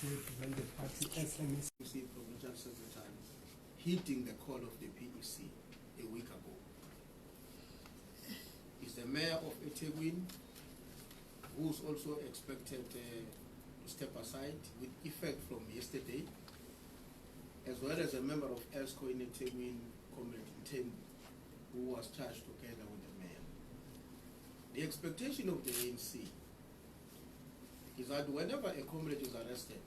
to represent the party as MEC. Provincial Secretary heeding the call of the PEC a week ago. Is the mayor of eThekwini, who's also expected to step aside with effect from yesterday, as well as a member of ESCO in eThekwini, Comrade Ntembu, who was charged together with the mayor. The expectation of the ANC is that whenever a comrade is arrested,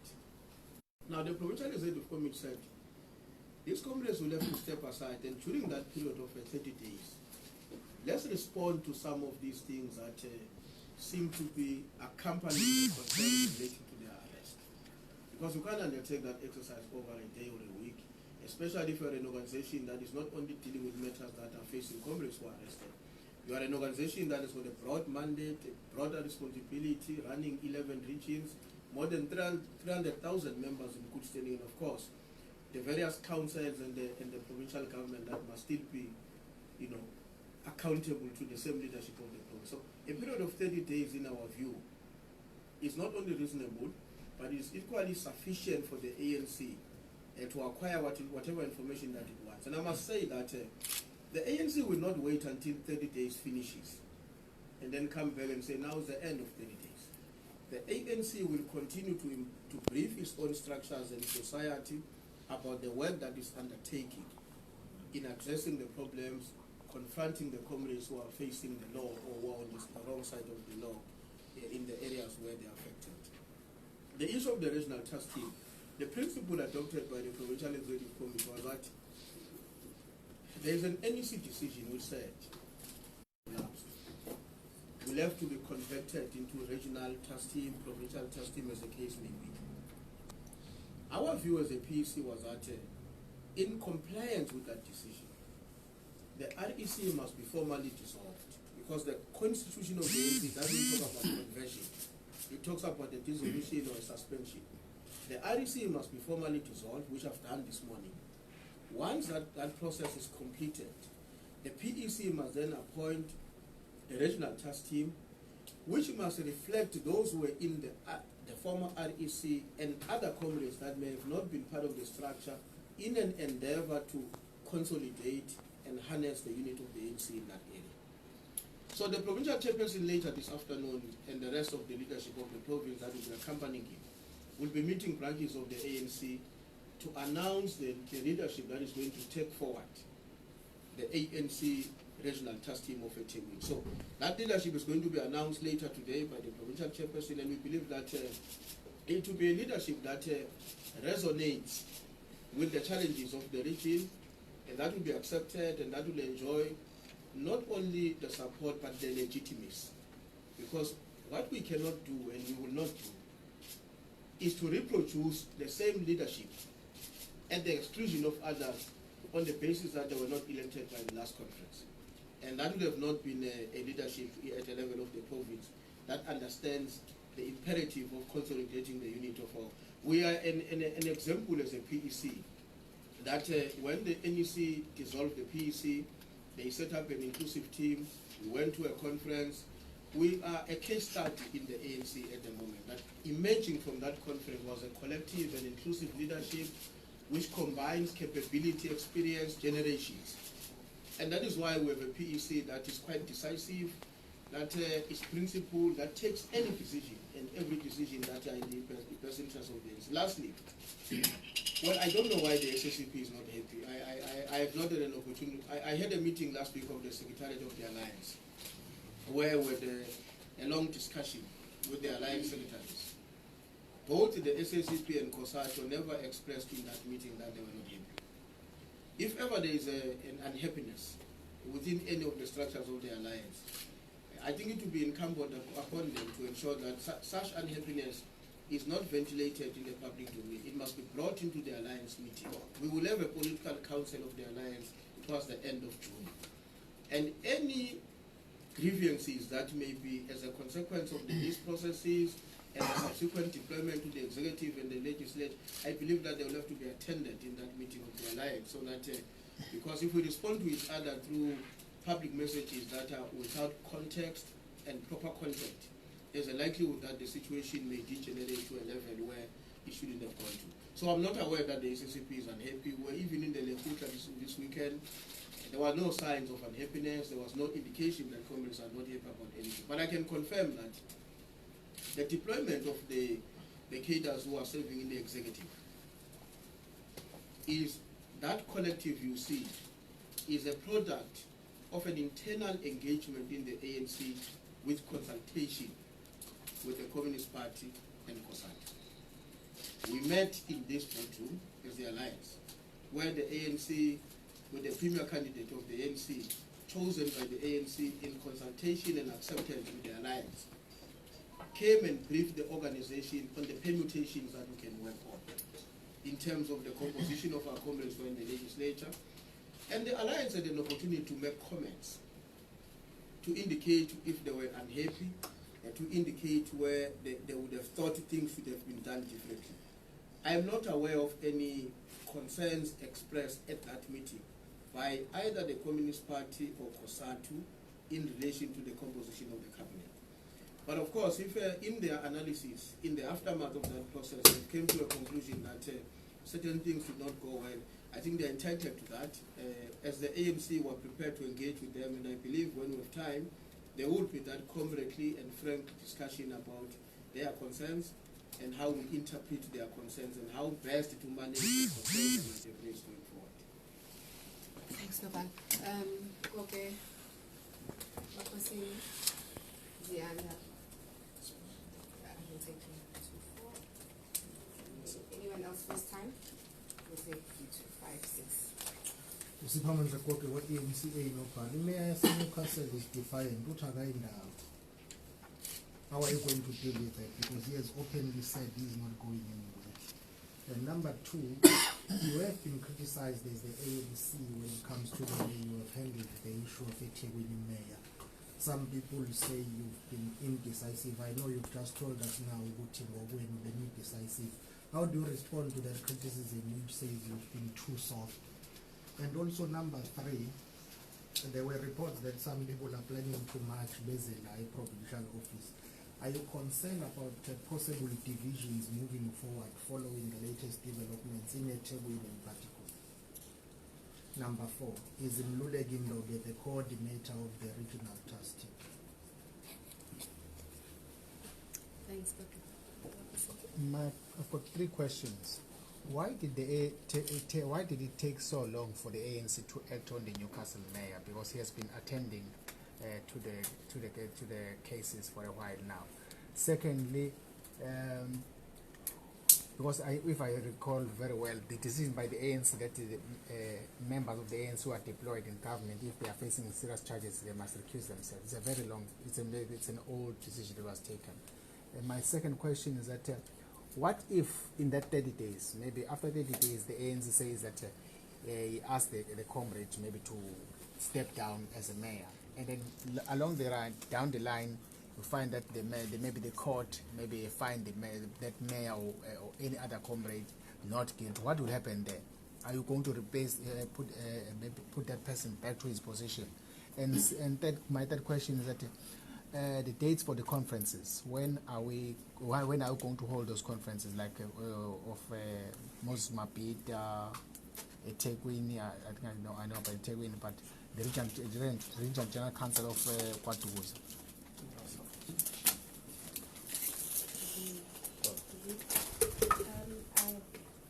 now the Provincial Executive Committee said these comrades will have to step aside, and during that period of 30 days, let's respond to some of these things that seem to be accompanying the concerns relating to their arrest. Because you can't undertake that exercise over a day or a week, especially if you're an organization that is not only dealing with matters that are facing comrades who are arrested. You are an organization that has got a broad mandate, a broader responsibility, running 11 regions, more than 300,000 members in good standing, and of course, the various councils and the provincial government that must still be, accountable to the same leadership of the province. So a period of 30 days, in our view, is not only reasonable, but is equally sufficient for the ANC to acquire whatever information that it wants. And I must say that the ANC will not wait until 30 days finishes and then come back and say, now is the end of 30 days. The ANC will continue to brief its own structures and society about the work that is undertaking in addressing the problems, confronting the comrades who are facing the law or who are on the wrong side of the law in the areas where they are affected. The issue of the regional task team, the principle adopted by the Provincial Executive Committee was that there is an NEC decision which said will have to be converted into regional task team, provincial task team, as the case may be. Our view as a PEC was that in compliance with that decision, the REC must be formally dissolved, because the constitution of the ANC doesn't talk about conversion. It talks about a dissolution or a suspension. The REC must be formally dissolved, which I've done this morning. Once that process is completed, the PEC must then appoint a regional task team, which must reflect those who were in the former REC and other comrades that may have not been part of the structure, in an endeavor to consolidate and harness the unit of the ANC in that area. So the provincial chairperson later this afternoon and the rest of the leadership of the province that will be accompanying him will be meeting branches of the ANC to announce the leadership that is going to take forward the ANC regional task team of eThekwini. So that leadership is going to be announced later today by the provincial chairperson, and we believe that it will be a leadership that resonates with the challenges of the region, and that will be accepted, and that will enjoy not only the support but the legitimacy. Because what we cannot do and we will not do is to reproduce the same leadership at the exclusion of others on the basis that they were not elected by the last conference. And that would have not been a leadership at the level of the province that understands the imperative of consolidating the unit of all. We are an example as a PEC that when the NEC dissolved the PEC, they set up an inclusive team, we went to a conference. We are a case study in the ANC at the moment. That emerging from that conference was a collective and inclusive leadership which combines capability, experience, generations. And that is why we have a PEC that is quite decisive, that is principled, that takes any decision and every decision that are in the best interest of the ANC. Lastly, well, I don't know why the SSCP is not happy. I have not had an opportunity. I had a meeting last week of the Secretariat of the Alliance, where we had a long discussion with the Alliance secretaries. Both the SSCP and COSATO never expressed in that meeting that they were not happy. If ever there is an unhappiness within any of the structures of the Alliance, I think it will be incumbent upon them to ensure that such unhappiness is not ventilated in the public domain. It must be brought into the Alliance meeting. We will have a political council of the Alliance towards the end of June. And any grievances that may be as a consequence of these processes and the subsequent deployment to the executive and the legislature, I believe that they will have to be attended in that meeting of the Alliance. So that, because if we respond to each other through public messages that are without context and proper content, there's a likelihood that the situation may degenerate to a level where it shouldn't have gone to. So I'm not aware that the SSCP is unhappy. We're even in the Lekgotla this weekend. There were no signs of unhappiness. There was no indication that comrades are not happy about anything. But I can confirm that the deployment of the cadres who are serving in the executive is that collective you see is a product of an internal engagement in the ANC with consultation with the Communist Party and COSATU. We met in this boardroom as the alliance, where the ANC, with the premier candidate of the ANC, chosen by the ANC in consultation and acceptance with the alliance, came and briefed the organization on the permutations that we can work on in terms of the composition of our comrades who are in the legislature. And the alliance had an opportunity to make comments, to indicate if they were unhappy, and to indicate where they would have thought things should have been done differently. I am not aware of any concerns expressed at that meeting by either the Communist Party or COSATU in relation to the composition of the cabinet. But of course, if in their analysis, in the aftermath of that process, they came to a conclusion that certain things did not go well, I think they're entitled to that. As the ANC were prepared to engage with them, and I believe when we have time, there would be that comradely and frank discussion about their concerns and how we interpret their concerns and how best to manage the concerns and the place going forward. Thanks, Novan. Okay. What was saying? Zianda. I will take you to 4. Anyone else first time? We'll take you to 5, 6. Usiphamandla konke we-ANC nobhala imeya yaseNewcastle is defiant uthaka indawo. How are you going to deal with that? Because he has openly said he's not going anywhere. And number 2, you have been criticized as the ANC when it comes to the way you have handled the issue of eThekwini mayor. Some people say you've been indecisive. I know you've just told us now when decisive. How do you respond to that criticism which says you've been too soft? And also number 3, there were reports that some people are planning to march Bezela, a provincial office. Are you concerned about possible divisions moving forward following the latest developments in eThekwini in particular? Number 4, is Mluleki Ndobe the coordinator of the regional trust team? Thanks, Dr. I've got 3 questions. Why did it take so long for the ANC to act on the Newcastle mayor? Because he has been attending to the cases for a while now. Secondly, because if I recall very well, the decision by the ANC that the members of the ANC who are deployed in government, if they are facing serious charges, they must recuse themselves. It's a very long, it's an old decision that was taken. And my second question is that what if in that 30 days, maybe after 30 days, the ANC says that he asked the comrade maybe to step down as a mayor, and then along the line, down the line, we find that maybe the court maybe find that mayor or any other comrade not guilty. What will happen there? Are you going to replace, put that person back to his position? And my third question is that the dates for the conferences. When are we going to hold those conferences? Like of Moses Mapita, eThekwini. I think I know about eThekwini, but the regional general council of KwaZulu.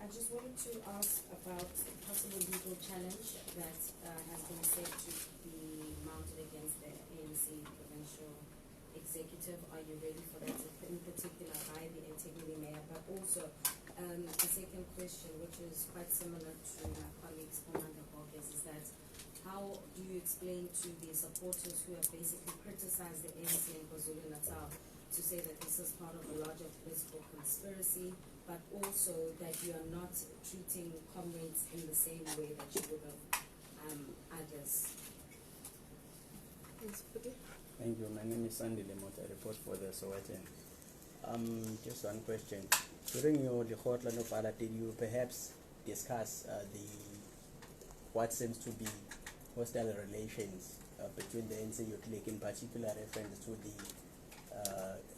I just wanted to ask about a possible legal challenge that has been said to be mounted against the ANC provincial executive. Are you ready for that, in particular by the eThekwini mayor? But also the second question, which is quite similar to my colleague's Commander Borges, is that how do you explain to the supporters who have basically criticized the ANC in KwaZulu-Natal to say that this is part of a larger political conspiracy, but also that you are not treating comrades in the same way that you would have others? Thank you. My name is Sandy Lemot. I report for the Sowetan. Just one question. During your Lekgotla Nopala, did you perhaps discuss what seems to be hostile relations between the ANC Youth League, in particular reference to the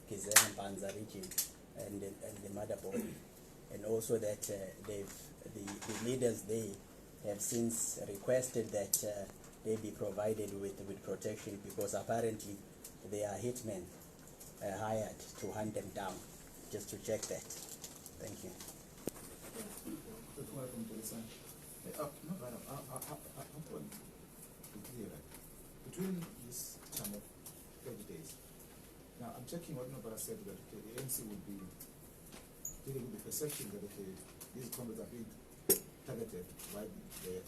KZN Panza region and the mother body? also that the leaders they have since requested that they be provided with protection, because apparently they are hitmen hired to hunt them down. Just to check that. Thank you. Welcome to the sun. No, madam, I'm going to be clear. Between this term of 30 days, now I'm checking what Nobara said that the ANC would be dealing with the perception that these comrades are being targeted while they're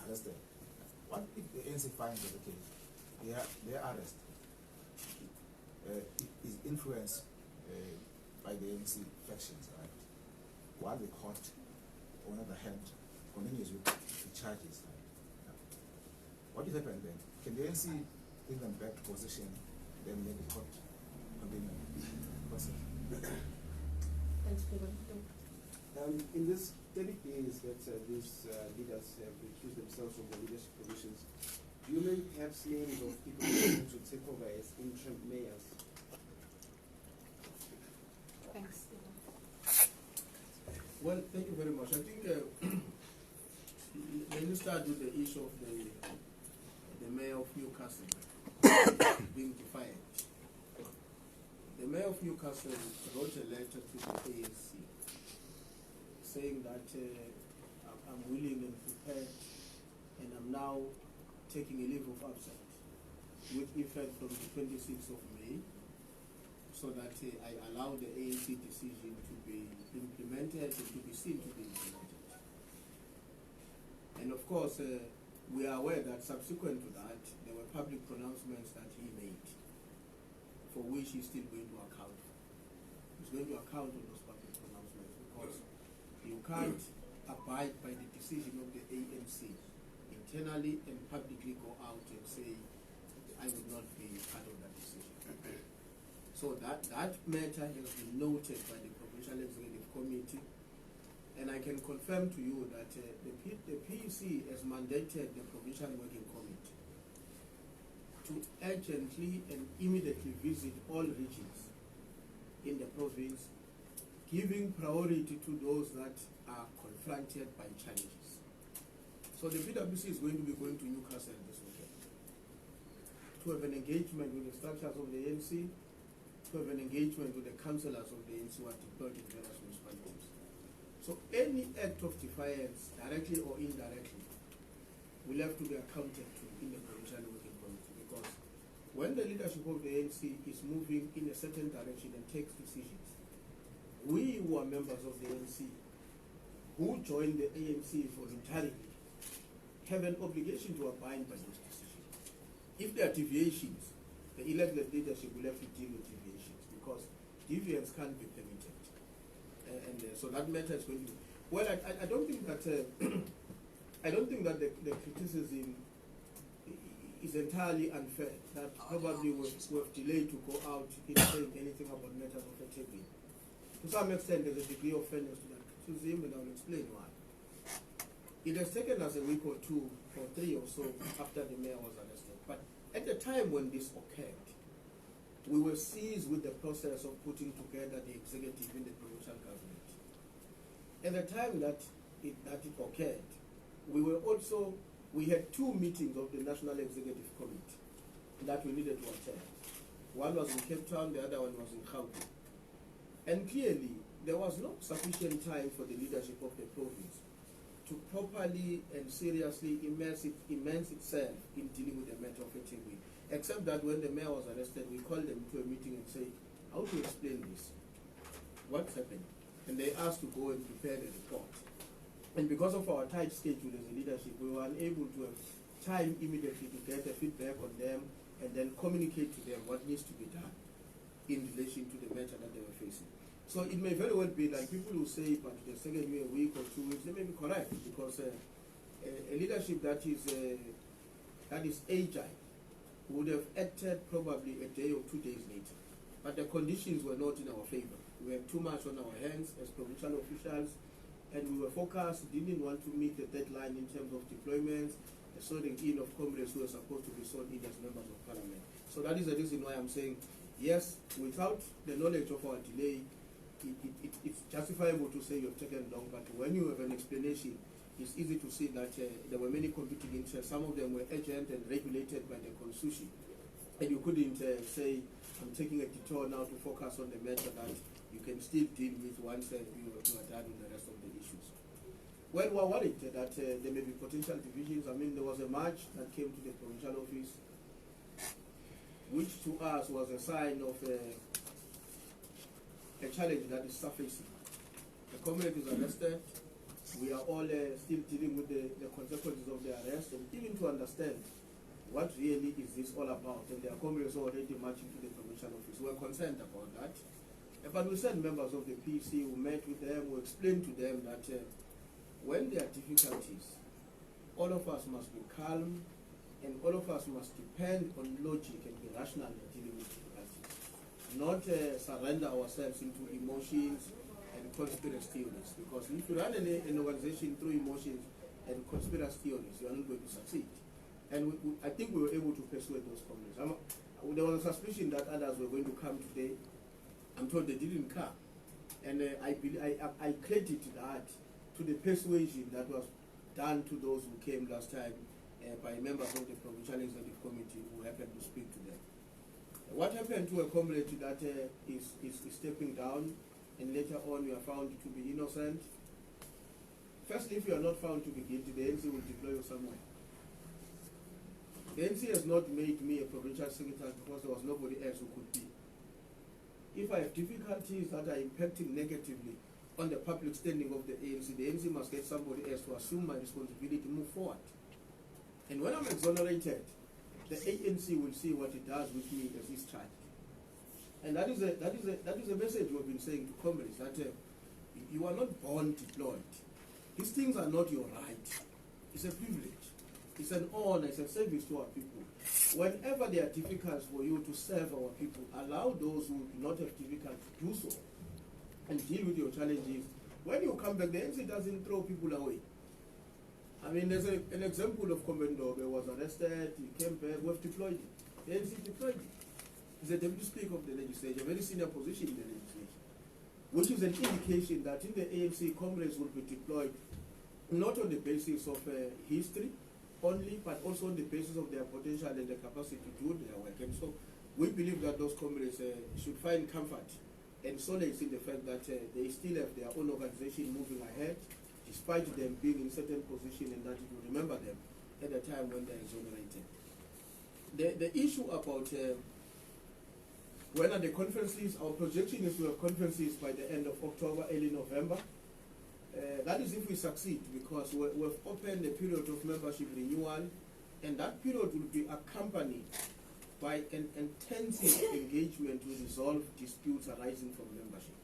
arrested. What if the ANC finds that their arrest is influenced by the ANC factions, right? While the court, on the other hand, continues with the charges. Right? What will happen then? Can the ANC bring them back to position, then let the court continue the process? In this 30 days that these leaders have recused themselves from the leadership positions, do you know perhaps names of people who to take over as interim mayors? Thanks. Well, thank you very much. I think let me start with the issue of the mayor of Newcastle being defiant. The mayor of Newcastle wrote a letter to the ANC saying that I'm willing and prepared, and I'm now taking a leave of absence with effect from the 26th of May, so that I allow the ANC decision to be implemented and to be seen to be implemented. And of course, we are aware that subsequent to that, there were public pronouncements that he made, for which he's still going to account. He's going to account on those public pronouncements, because you can't abide by the decision of the ANC internally and publicly go out and say, I would not be part of that decision. So that matter has been noted by the Provincial Executive Committee, and I can confirm to you that the PEC has mandated the Provincial Working Committee to urgently and immediately visit all regions in the province, giving priority to those that are confronted by challenges. So the PwC is going to be going to Newcastle this weekend to have an engagement with the structures of the ANC, to have an engagement with the councillors of the ANC who are deployed in various municipalities. So any act of defiance, directly or indirectly, will have to be accounted to in the Provincial Working Committee, because when the leadership of the ANC is moving in a certain direction and takes decisions, we who are members of the ANC, who join the ANC voluntarily, have an obligation to abide by those decisions. If there are deviations, the elected leadership will have to deal with deviations, because deviance can't be permitted. So that matter is going to be, well, I don't think that I don't think that the criticism is entirely unfair, that probably we've delayed to go out in saying anything about matters of integrity. To some extent, there's a degree of fairness to that criticism, and I'll explain why. It has taken us a week or two, or three or so, after the mayor was arrested. But at the time when this occurred, we were seized with the process of putting together the executive in the provincial government. At the time that it occurred, we had two meetings of the National Executive Committee that we needed to attend. One was in Cape Town, the other one was in Gauteng. And clearly, there was not sufficient time for the leadership of the province to properly and seriously immerse itself in dealing with the matter of integrity. Except that when the mayor was arrested, we called them to a meeting and said, how to explain this? What's happened? And they asked to go and prepare the report. And because of our tight schedule as a leadership, we were unable to have time immediately to get the feedback on them and then communicate to them what needs to be done in relation to the matter that they were facing. So it may very well be like people who say, but the second year, a week or 2 weeks, they may be correct, because a leadership that is agile would have acted probably a day or 2 days later. But the conditions were not in our favor. We had too much on our hands as provincial officials, and we were focused, didn't want to meet the deadline in terms of deployments, the sorting in of comrades who were supposed to be sworn in as members of parliament. So that is the reason why I'm saying, yes, without the knowledge of our delay, it's justifiable to say you have taken long, but when you have an explanation, it's easy to see that there were many competing interests. Some of them were urgent and regulated by the constitution. And you couldn't say, I'm taking a detour now to focus on the matter that you can still deal with once you are done with the rest of the issues. Well, we're worried that there may be potential divisions. I mean, there was a march that came to the provincial office, which to us was a sign of a challenge that is surfacing. The comrade is arrested. We are all still dealing with the consequences of the arrest, and even to understand what really is this all about. And their comrades are already marching to the provincial office. We're concerned about that. But we sent members of the PEC who met with them, who explained to them that when there are difficulties, all of us must be calm, and all of us must depend on logic and be rational in dealing with difficulties. Not surrender ourselves into emotions and conspiracy theories. Because if you run an organization through emotions and conspiracy theories, you are not going to succeed. And I think we were able to persuade those comrades. There was a suspicion that others were going to come today. I'm told they didn't come. And I credit that to the persuasion that was done to those who came last time by members of the Provincial Executive Committee who happened to speak to them. What happened to a comrade that is stepping down and later on you are found to be innocent? Firstly, if you are not found to be guilty, the ANC will deploy you somewhere. The ANC has not made me a provincial secretary because there was nobody else who could be. If I have difficulties that are impacting negatively on the public standing of the ANC must get somebody else to assume my responsibility to move forward. And when I'm exonerated, the ANC will see what it does with me as its child. And that is a message we've been saying to comrades, that you are not born deployed. These things are not your right. It's a privilege. It's an honor, it's a service to our people. Whenever they are difficult for you to serve our people, allow those who do not have difficulty to do so and deal with your challenges. When you come back, the ANC doesn't throw people away. I mean, there's an example of Commando who was arrested, he came back, we've deployed him. The ANC deployed him. He's a deputy speaker of the legislature, a very senior position in the legislature, which is an indication that in the ANC, comrades will be deployed not on the basis of history only, but also on the basis of their potential and the capacity to do their work. And so we believe that those comrades should find comfort and solace in the fact that they still have their own organization moving ahead, despite them being in certain position, and that it will remember them at the time when they're exonerated. The issue about when are the conferences, our projection is to have conferences by the end of October, early November. That is if we succeed, because we've opened a period of membership renewal, and that period will be accompanied by an intensive engagement to resolve disputes arising from membership.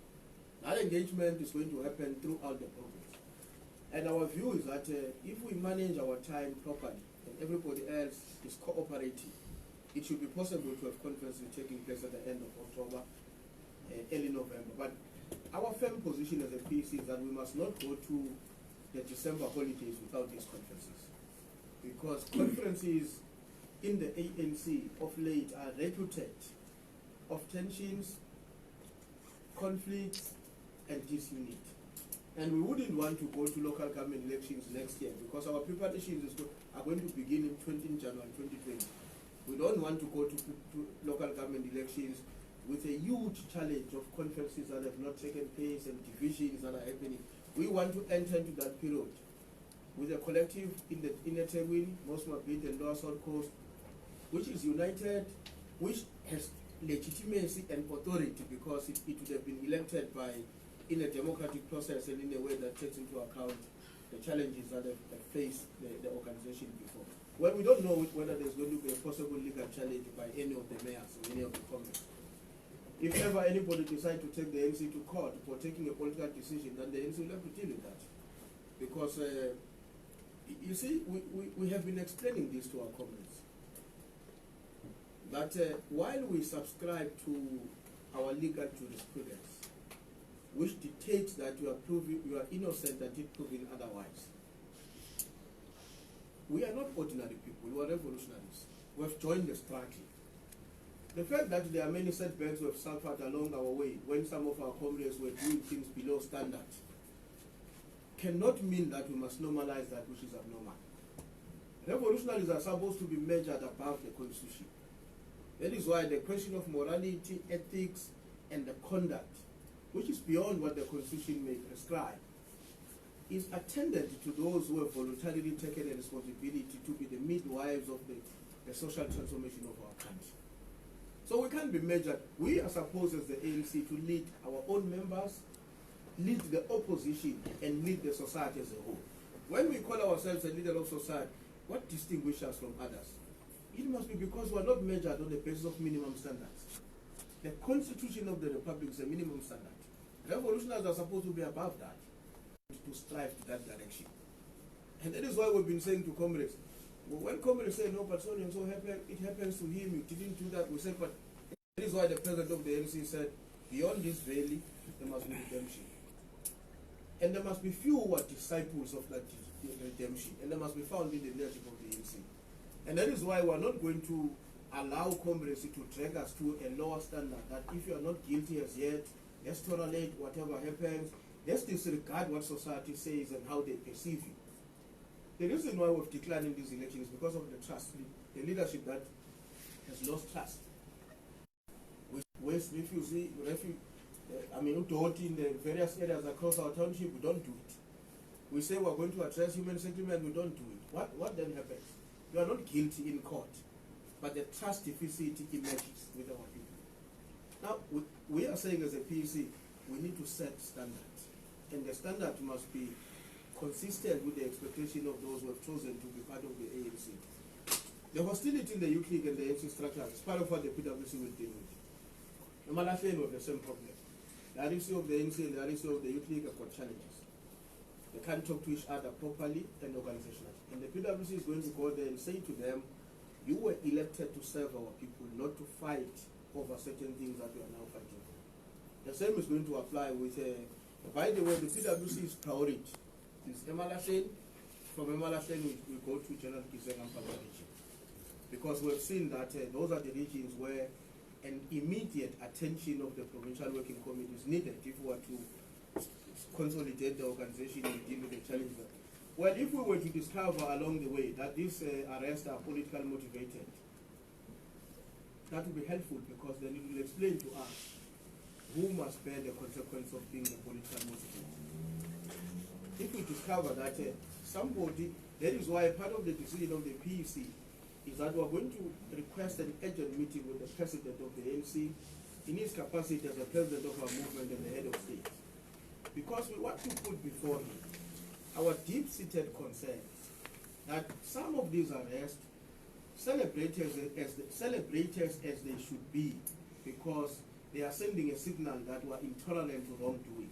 That engagement is going to happen throughout the province. And our view is that if we manage our time properly and everybody else is cooperating, it should be possible to have conferences taking place at the end of October, early November. But our firm position as a PEC is that we must not go to the December holidays without these conferences. Because conferences in the ANC of late are reputed of tensions, conflicts, and disunity. And we wouldn't want to go to local government elections next year, because our preparations are going to begin in January 2020. We don't want to go to local government elections with a huge challenge of conferences that have not taken place and divisions that are happening. We want to enter into that period with a collective in the inner Teguin, Mosmabit and Lower South Coast, which is united, which has legitimacy and authority, because it would have been elected by in a democratic process and in a way that takes into account the challenges that have faced the organization before. Well, we don't know whether there's going to be a possible legal challenge by any of the mayors or any of the comrades. If ever anybody decides to take the ANC to court for taking a political decision, then the ANC will have to deal with that. Because, you see, we have been explaining this to our comrades, that while we subscribe to our legal jurisprudence, which dictates that you are innocent until proven otherwise, we are not ordinary people, we are revolutionaries. We have joined the struggle. The fact that there are many setbacks we have suffered along our way when some of our comrades were doing things below standard cannot mean that we must normalize that which is abnormal. Revolutionaries are supposed to be measured above the constitution. That is why the question of morality, ethics, and the conduct, which is beyond what the constitution may prescribe, is attended to those who have voluntarily taken a responsibility to be the midwives of the social transformation of our country. So we can't be measured. We are supposed as the ANC to lead our own members, lead the opposition, and lead the society as a whole. When we call ourselves a leader of society, what distinguishes us from others? It must be because we are not measured on the basis of minimum standards. The Constitution of the Republic is a minimum standard. Revolutionaries are supposed to be above that, to strive to that direction. And that is why we've been saying to comrades, well, when comrades say, no, but so and so happened, it happens to him, you didn't do that, we say, but that is why the president of the ANC said, beyond this valley, there must be redemption. And there must be few who are disciples of that redemption, and they must be found in the leadership of the ANC. And that is why we are not going to allow comrades to drag us to a lower standard, that if you are not guilty as yet, let's tolerate whatever happens, let's disregard what society says and how they perceive you. The reason why we've declined in these elections is because of the trust, the leadership that has lost trust. Waste, refugee, in the various areas across our township, we don't do it. We say we're going to address human settlement, we don't do it. What then happens? You are not guilty in court, but the trust deficit emerges with our people. Now, we are saying as a PEC, we need to set standards. And the standard must be consistent with the expectation of those who have chosen to be part of the ANC. The hostility in the youth league and the ANC structure is part of what the PwC will deal with. The Malafane have the same problem. The REC of the ANC and the REC of the youth league have got challenges. They can't talk to each other properly and organizationally. And the PwC is going to go there and say to them, you were elected to serve our people, not to fight over certain things that we are now fighting for. The same is going to apply with, by the way, the PwC's priority is Emalashane. From Emalashane, we go to General KZN region. Because we've seen that those are the regions where an immediate attention of the provincial working committee is needed if we were to consolidate the organization and deal with the challenges. Well, if we were to discover along the way that these arrests are politically motivated, that would be helpful, because then it will explain to us who must bear the consequence of being a politically motivated. If we discover that somebody, that is why part of the decision of the PEC is that we are going to request an urgent meeting with the president of the ANC in his capacity as the president of our movement and the head of state. Because we want to put before him our deep-seated concerns that some of these arrests celebrated as they should be, because they are sending a signal that we are intolerant to wrongdoing.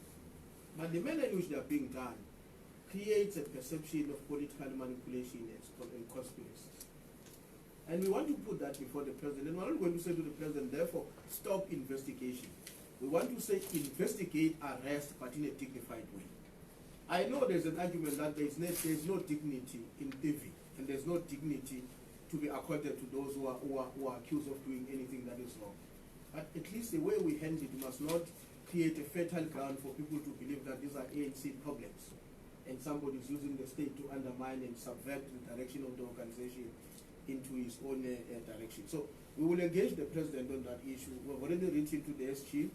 But the manner in which they are being done creates a perception of political manipulation and conspiracy. And we want to put that before the president. We're not going to say to the president, therefore, stop investigation. We want to say investigate, arrest, but in a dignified way. I know there's an argument that there's no dignity in thieving, and there's no dignity to be accorded to those who are accused of doing anything that is wrong. But at least the way we handle it must not create a fertile ground for people to believe that these are ANC problems, and somebody is using the state to undermine and subvert the direction of the organization into his own direction. So we will engage the president on that issue. We've already written to the SG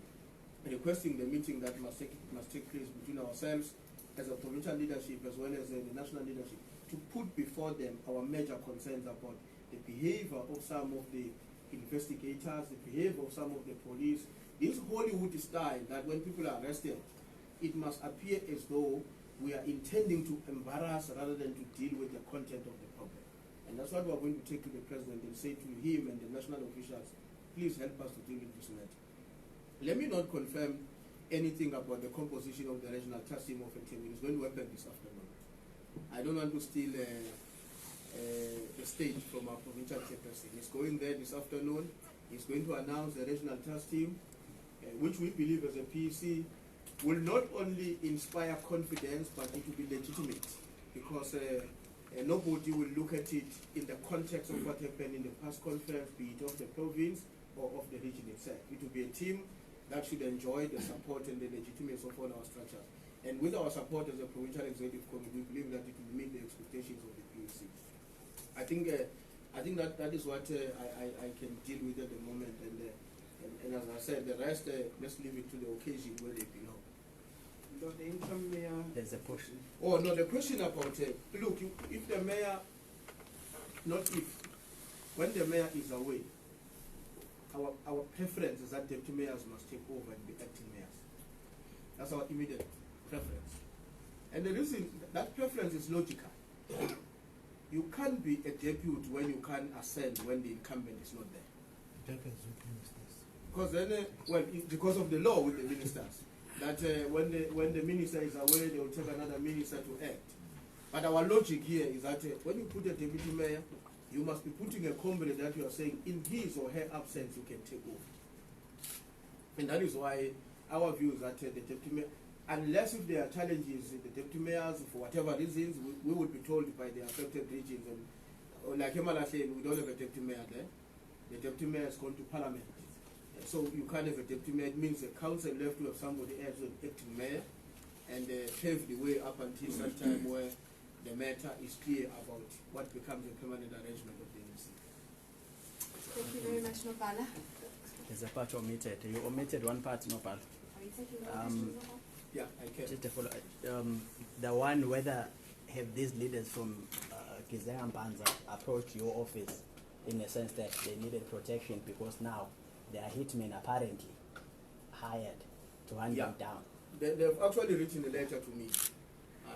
requesting the meeting that must take place between ourselves as a provincial leadership as well as the national leadership, to put before them our major concerns about the behavior of some of the investigators, the behavior of some of the police. This Hollywood style that when people are arrested, it must appear as though we are intending to embarrass rather than to deal with the content of the problem. And that's what we're going to take to the president and say to him and the national officials, please help us to deal with this matter. Let me not confirm anything about the composition of the regional task team of Entebbe. It's going to happen this afternoon. I don't want to steal the stage from our provincial chairperson. He's going there this afternoon. He's going to announce the regional task team, which we believe as a PEC will not only inspire confidence, but it will be legitimate, because nobody will look at it in the context of what happened in the past conference, be it of the province, of the region itself. It will be a team that should enjoy the support and the legitimacy of all our structures. And with our support as a provincial executive committee, we believe that it will meet the expectations of the PEC. I think that is what I can deal with at the moment. And as I said, the rest, let's leave it to the occasion where they belong. The interim mayor. There's a push. Oh no, the question about look, if the mayor, not if, when the mayor is away, our preference is that deputy mayors must take over and be acting mayors. That's our immediate preference. And the reason that preference is logical. You can't be a deputy when you can't ascend when the incumbent is not there. Depends with ministers. Because then, because of the law with the ministers, that when the minister is away, they will take another minister to act. But our logic here is that when you put a deputy mayor, you must be putting a comrade that you are saying in his or her absence you can take over. And that is why our view is that the deputy mayor, unless if there are challenges, the deputy mayors, for whatever reasons, we would be told by the affected regions, and like Emala said, we don't have a deputy mayor there. The deputy mayor has gone to parliament. So you can't have a deputy mayor. It means the council left to have somebody else as acting mayor and pave the way up until such time where the matter is clear about what becomes a permanent arrangement of the ANC. Thank you very much, Nopala. There's a part omitted. You omitted one part, Nopal. Are we taking more questions, Nopala? Yeah, I can. Just a follow. The one whether have these leaders from KZN and Panza approached your office in the sense that they needed protection because now they are hitmen apparently hired to hunt them down. They've actually written a letter to me.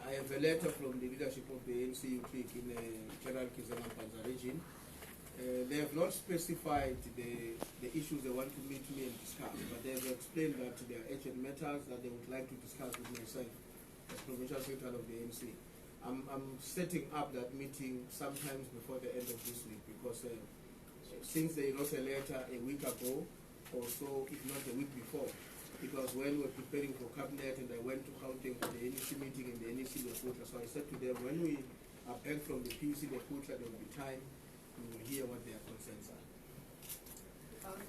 I have a letter from the leadership of the ANC in the General KZN and Panza region. They have not specified the issues they want to meet me and discuss, but they have explained that there are urgent matters that they would like to discuss with myself as provincial secretary of the ANC. I'm setting up that meeting sometimes before the end of this week because since they wrote a letter a week ago or so, if not a week before, it was when we were preparing for cabinet and I went to Gauteng for the NEC meeting in the NEC Lekgotla. So I said to them, when we are back from the PEC Lekgotla, there will be time, we will hear what their concerns are.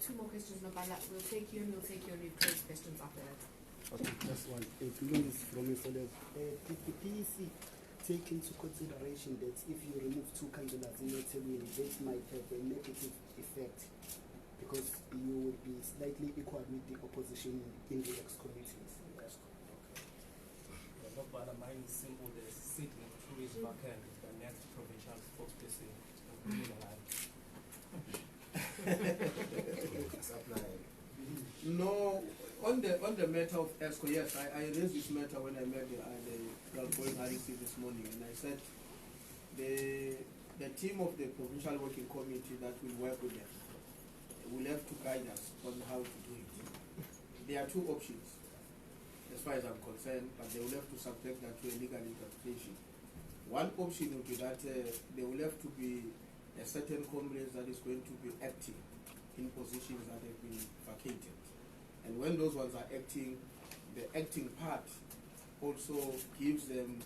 Two more questions, Nopala. We'll take you and we'll take your replaced questions after that. Okay, just one. It means from Mr. Did the PEC take into consideration that if you remove two councillors in Ethekwini, that might have a negative effect because you would be slightly equal with the opposition in the ex-committees? Nopala, mine is simple. The seat in True is vacant. The next provincial spokesperson is No, on the matter of ESCO, yes, I raised this matter when I met the outgoing REC this morning, and I said the team of the provincial working committee that will work with them will have to guide us on how to do it. There are two options, as far as I'm concerned, but they will have to subject that to a legal interpretation. One option will be that there will have to be a certain comrade that is going to be acting in positions that have been vacated. And when those ones are acting, the acting part also gives them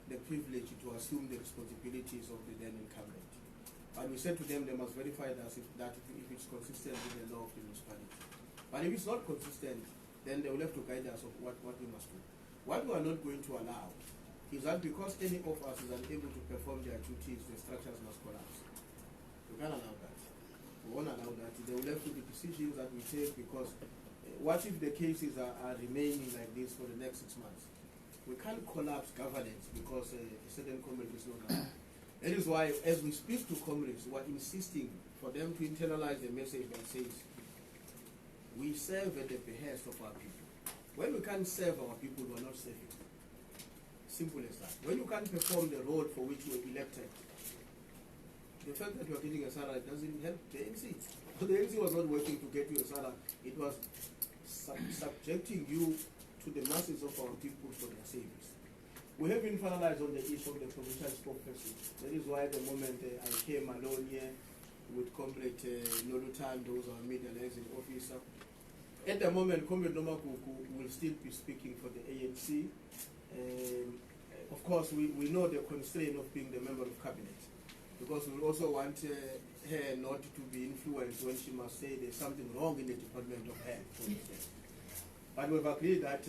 the privilege to assume the responsibilities of the then incumbent. But we said to them they must verify that if it's consistent with the law of the municipality. But if it's not consistent, then they will have to guide us of what we must do. What we are not going to allow is that because any of us is unable to perform their duties, the structures must collapse. We can't allow that. We won't allow that. There will have to be decisions that we take because what if the cases are remaining like this for the next 6 months? We can't collapse governance because a certain comrade is not allowed. That is why, as we speak to comrades, we are insisting for them to internalize the message that says, we serve at the behest of our people. When we can't serve our people, we are not serving. Simple as that. When you can't perform the role for which you were elected, the fact that you are getting a salary doesn't help the ANC. So the ANC was not working to get you a salary. It was subjecting you to the masses of our people for their savings. We have been finalized on the issue of the provincial spokesperson. That is why the moment I came alone here with Comrade Nolutan, those are media liaison officer. At the moment, Comrade Nomakuku will still be speaking for the ANC. Of course, we know the constraint of being the member of cabinet. because we also want her not to be influenced when she must say there's something wrong in the Department of Health, for instance. But we've agreed that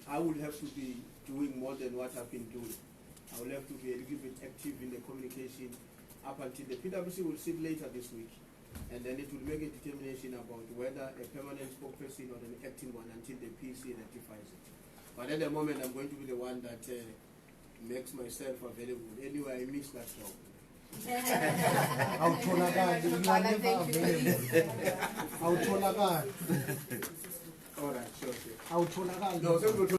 I will have to be doing more than what I've been doing. I will have to be a little bit active in the communication up until the PwC will sit later this week, and then it will make a determination about whether a permanent spokesperson or an acting one until the PEC rectifies it. But at the moment, I'm going to be the one that makes myself available. Anyway, I miss that job. Awutholakali, you are never available. Awutholakali. All right, sure. Awutholakali. No, so